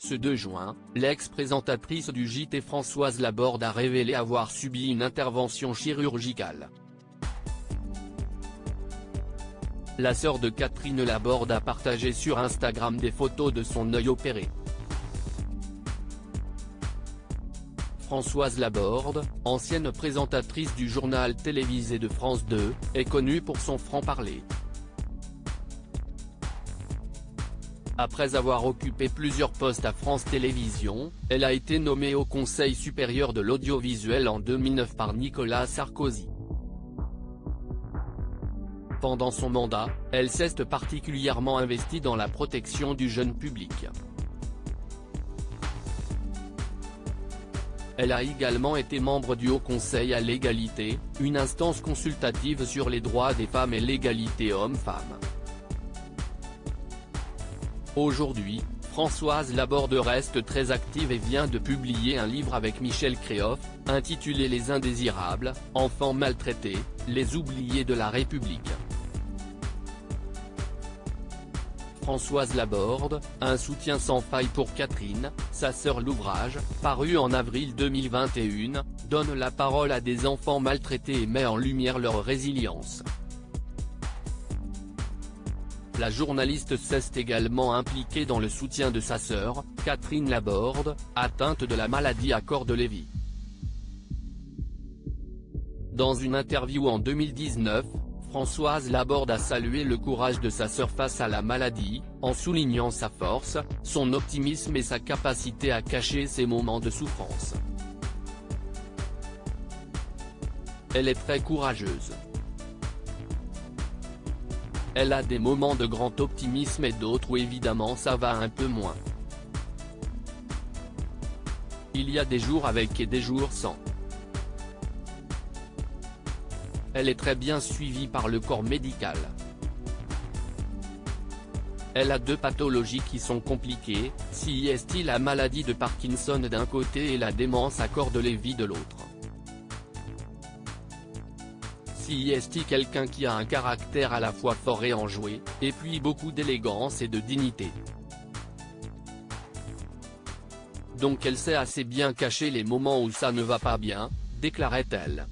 Ce 2 juin, l'ex-présentatrice du JT Françoise Laborde a révélé avoir subi une intervention chirurgicale. La sœur de Catherine Laborde a partagé sur Instagram des photos de son œil opéré. Françoise Laborde, ancienne présentatrice du journal télévisé de France 2, est connue pour son franc-parler. Après avoir occupé plusieurs postes à France Télévisions, elle a été nommée au Conseil supérieur de l'audiovisuel en 2009 par Nicolas Sarkozy. Pendant son mandat, elle s'est particulièrement investie dans la protection du jeune public. Elle a également été membre du Haut Conseil à l'égalité, une instance consultative sur les droits des femmes et l'égalité hommes-femmes. Aujourd'hui, Françoise Laborde reste très active et vient de publier un livre avec Michel Créoff, intitulé Les Indésirables, enfants maltraités, les oubliés de la République. Françoise Laborde, un soutien sans faille pour Catherine, sa sœur. L'ouvrage, paru en avril 2021, donne la parole à des enfants maltraités et met en lumière leur résilience. La journaliste s'est également impliquée dans le soutien de sa sœur, Catherine Laborde, atteinte de la maladie à corps de Lévy. Dans une interview en 2019, Françoise Laborde a salué le courage de sa sœur face à la maladie, en soulignant sa force, son optimisme et sa capacité à cacher ses moments de souffrance. Elle est très courageuse. Elle a des moments de grand optimisme et d'autres où évidemment ça va un peu moins. Il y a des jours avec et des jours sans. Elle est très bien suivie par le corps médical. Elle a 2 pathologies qui sont compliquées, CIST, la maladie de Parkinson d'un côté et la démence à corps de Lévy de l'autre. CIST, quelqu'un qui a un caractère à la fois fort et enjoué, et puis beaucoup d'élégance et de dignité. Donc elle sait assez bien cacher les moments où ça ne va pas bien, déclarait-elle.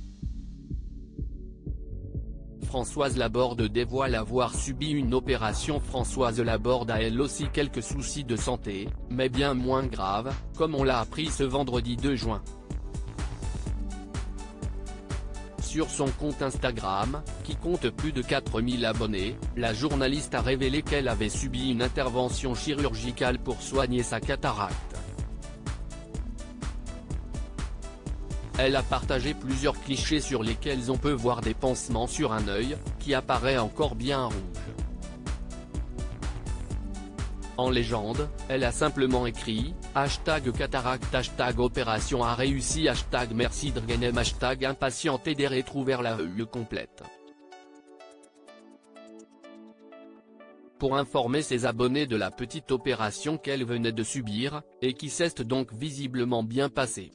Françoise Laborde dévoile avoir subi une opération. Françoise Laborde a elle aussi quelques soucis de santé, mais bien moins graves, comme on l'a appris ce vendredi 2 juin. Sur son compte Instagram, qui compte plus de 4000 abonnés, la journaliste a révélé qu'elle avait subi une intervention chirurgicale pour soigner sa cataracte. Elle a partagé plusieurs clichés sur lesquels on peut voir des pansements sur un œil, qui apparaît encore bien rouge. En légende, elle a simplement écrit, #cataracte, #opération a réussi, #merci Drgenem, #impatiente et des retrouver la complète. Pour informer ses abonnés de la petite opération qu'elle venait de subir, et qui s'est donc visiblement bien passée.